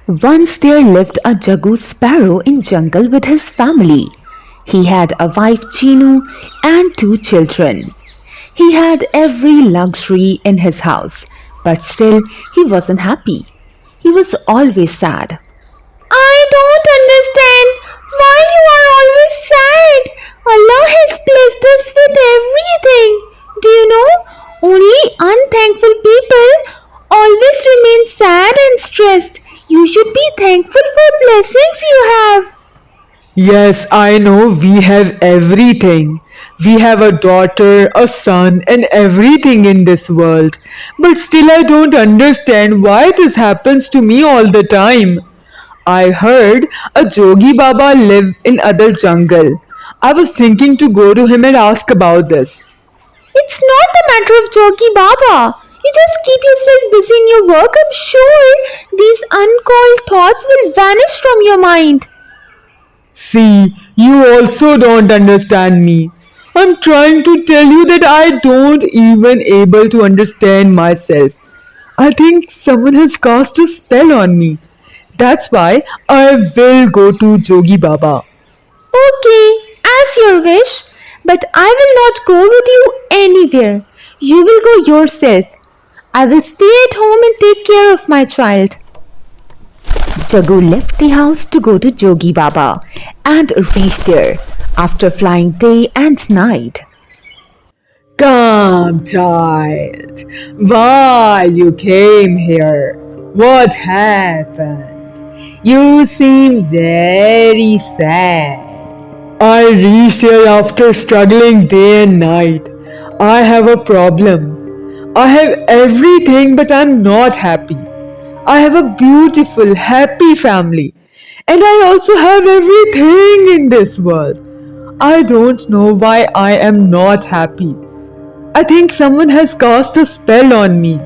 Once there lived a Jagu sparrow in jungle with his family. He had a wife Chinu and two children. He had every luxury in his house, but still he wasn't happy. He was always sad. I don't understand why you are always sad. Allah has blessed us with everything. Do you know? Only unthankful people always remain sad and stressed. You should be thankful for blessings you have. Yes, I know we have everything. We have a daughter, a son, and everything in this world. But still, I don't understand why this happens to me all the time. I heard a Jogi Baba live in other jungle. I was thinking to go to him and ask about this. It's not the matter of Jogi Baba. You just keep yourself busy in your work. I'm sure these uncalled thoughts will vanish from your mind. See, you also don't understand me. I'm trying to tell you that I don't even able to understand myself. I think someone has cast a spell on me. That's why I will go to Jogi Baba. Okay, as your wish, but I will not go with you anywhere. You will go yourself. I will stay at home and take care of my child. Jagu left the house to go to Jogi Baba and reached there after flying day and night. Come, child. Why you came here? What happened? You seem very sad. I reached here after struggling day and night. I have a problem. I have everything, but I'm not happy. I have a beautiful, happy family. And I also have everything in this world. I don't know why I am not happy. I think someone has cast a spell on me.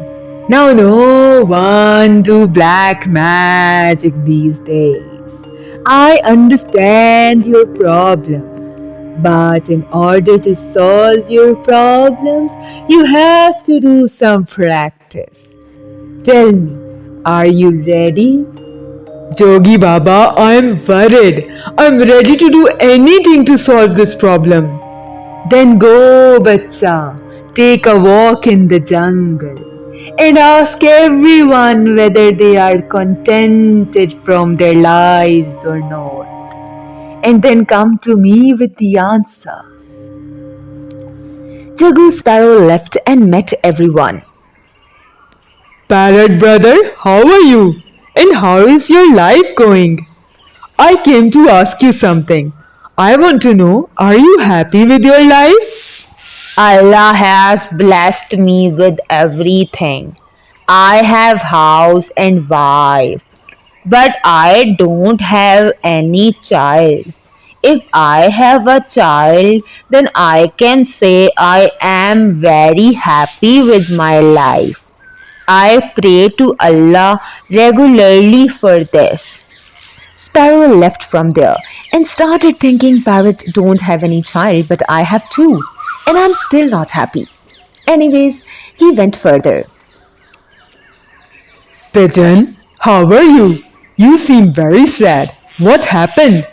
Now no one do black magic these days. I understand your problem. But in order to solve your problems, you have to do some practice. Tell me, are you ready? Jogi Baba, I'm worried. I'm ready to do anything to solve this problem. Then go, bacha. Take a walk in the jungle and ask everyone whether they are contented from their lives or not. And then come to me with the answer. Jagu Sparrow left and met everyone. Parrot brother, how are you? And how is your life going? I came to ask you something. I want to know, are you happy with your life? Allah has blessed me with everything. I have house and wife, but I don't have any child. If I have a child, then I can say I am very happy with my life. I pray to Allah regularly for this. Sparrow left from there and started thinking, Parrot don't have any child, but I have two, and I'm still not happy. Anyways, he went further. Pigeon, how are you? You seem very sad. What happened?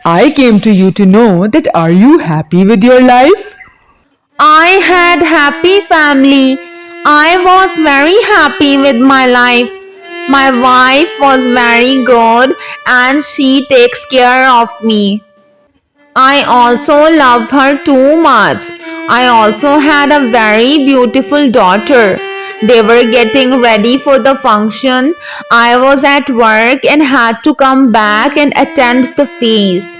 I came to you to know that are you happy with your life? I had happy family. I was very happy with my life. My wife was very good and she takes care of me. I also love her too much. I also had a very beautiful daughter. They were getting ready for the function. I was at work and had to come back and attend the feast.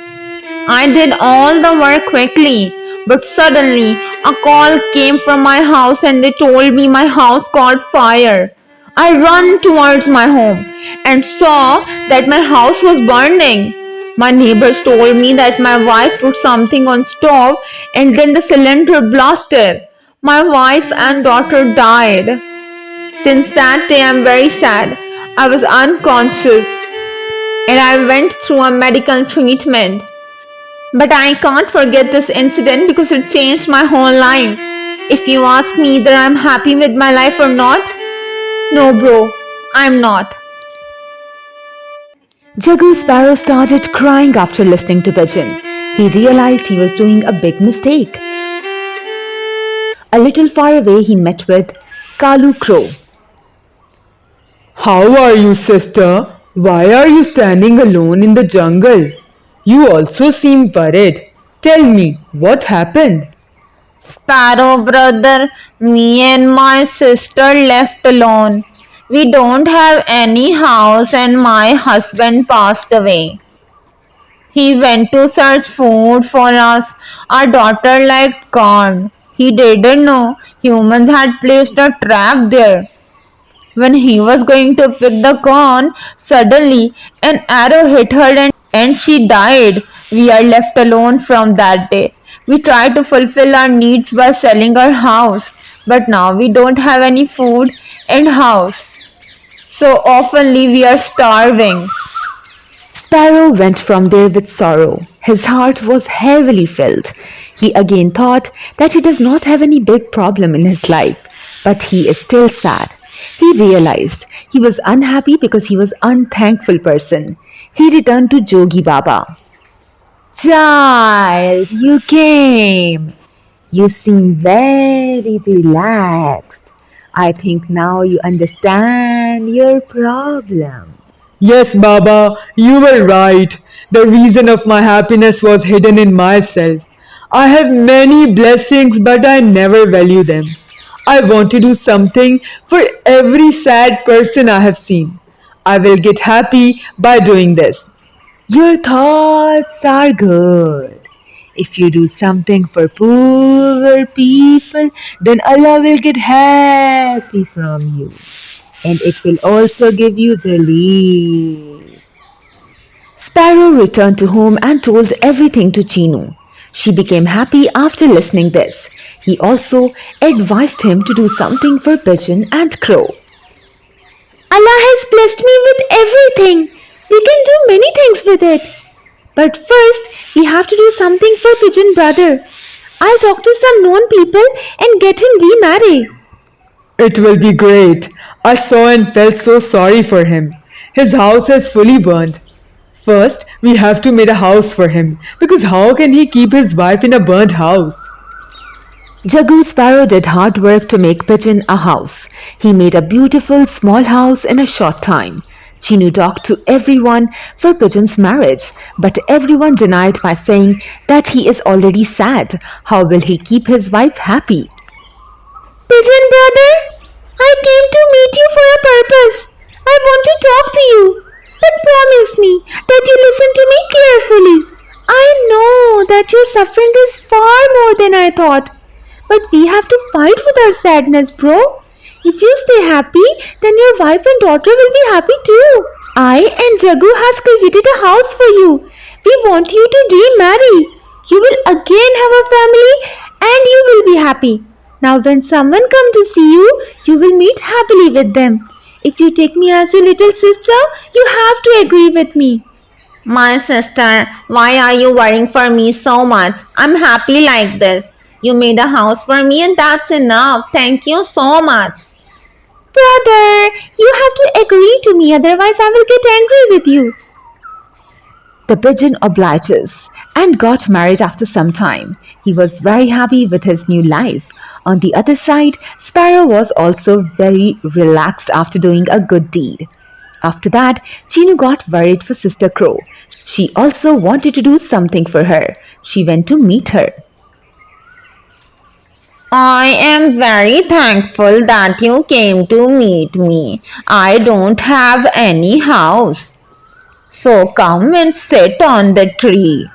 I did all the work quickly, but suddenly a call came from my house and they told me my house caught fire. I ran towards my home and saw that my house was burning. My neighbors told me that my wife put something on stove and then the cylinder blasted. My wife and daughter died. Since that day I'm very sad. I was unconscious and I went through a medical treatment. But I can't forget this incident because it changed my whole life. If you ask me that I'm happy with my life or not, no, bro, I'm not. Jagu Sparrow started crying after listening to Pigeon. He realized he was doing a big mistake. A little far away, he met with Kalu Crow. How are you, sister? Why are you standing alone in the jungle? You also seem worried. Tell me, what happened? Sparrow brother, me and my sister left alone. We don't have any house and my husband passed away. He went to search food for us. Our daughter liked corn. He didn't know humans had placed a trap there. When he was going to pick the corn, suddenly an arrow hit her and she died. We are left alone from that day. We tried to fulfill our needs by selling our house, but now we don't have any food and house. So oftenly we are starving. Sparrow went from there with sorrow. His heart was heavily filled. He again thought that he does not have any big problem in his life, but he is still sad. He realized he was unhappy because he was unthankful person. He returned to Jogi Baba. Child, you came. You seem very relaxed. I think now you understand your problem. Yes, Baba, you were right. The reason of my happiness was hidden in myself. I have many blessings, but I never value them. I want to do something for every sad person I have seen. I will get happy by doing this. Your thoughts are good. If you do something for poor people, then Allah will get happy from you. And it will also give you relief. Sparrow returned to home and told everything to Chinu. She became happy after listening this. He also advised him to do something for Pigeon and Crow. Allah has blessed me with everything. We can do many things with it. But first, we have to do something for Pigeon brother. I'll talk to some known people and get him remarried. It will be great. I saw and felt so sorry for him. His house is fully burned. First, we have to make a house for him because how can he keep his wife in a burnt house? Jagu Sparrow did hard work to make Pigeon a house. He made a beautiful small house in a short time. Chinu talked to everyone for Pigeon's marriage, but everyone denied by saying that he is already sad. How will he keep his wife happy? Pigeon brother, I came to meet you for a purpose. I want to talk to you, but promise me that you listen to me carefully. I know that your suffering is far more than I thought, but we have to fight with our sadness, bro. If you stay happy, then your wife and daughter will be happy too. I and Jagu has created a house for you. We want you to remarry. You will again have a family and you will be happy. Now when someone come to see you, you will meet happily with them. If you take me as your little sister, you have to agree with me. My sister, why are you worrying for me so much? I'm happy like this. You made a house for me and that's enough. Thank you so much. Brother, you have to agree to me, otherwise I will get angry with you. The pigeon obliges and got married after some time. He was very happy with his new life. On the other side, Sparrow was also very relaxed after doing a good deed. After that, Chinu got worried for Sister Crow. She also wanted to do something for her. She went to meet her. I am very thankful that you came to meet me. I don't have any house. So come and sit on the tree.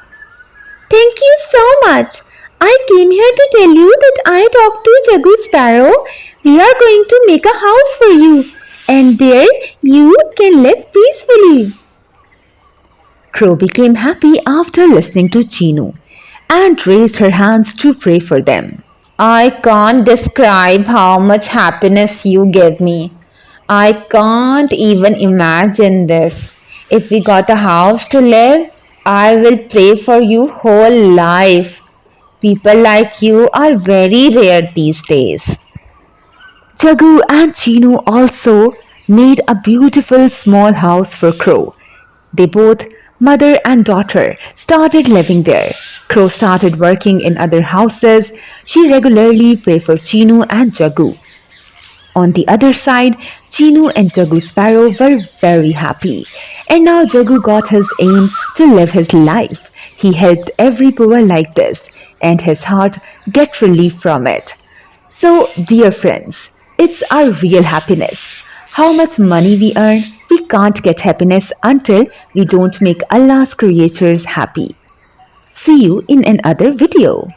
Thank you so much. I came here to tell you that I talked to Jagu Sparrow. We are going to make a house for you, and there you can live peacefully. Crow became happy after listening to Chinu and raised her hands to pray for them. I can't describe how much happiness you give me. I can't even imagine this. If we got a house to live, I will pray for you whole life. People like you are very rare these days. Jagu and Chinu also made a beautiful small house for Crow. They both, mother and daughter, started living there. Crow started working in other houses. She regularly prayed for Chinu and Jagu. On the other side, Chinu and Jagu Sparrow were very happy. And now Jagu got his aim to live his life. He helped every poor like this, and his heart get relief from it. So, dear friends, it's our real happiness. How much money we earn, we can't get happiness until we don't make Allah's creatures happy. See you in another video.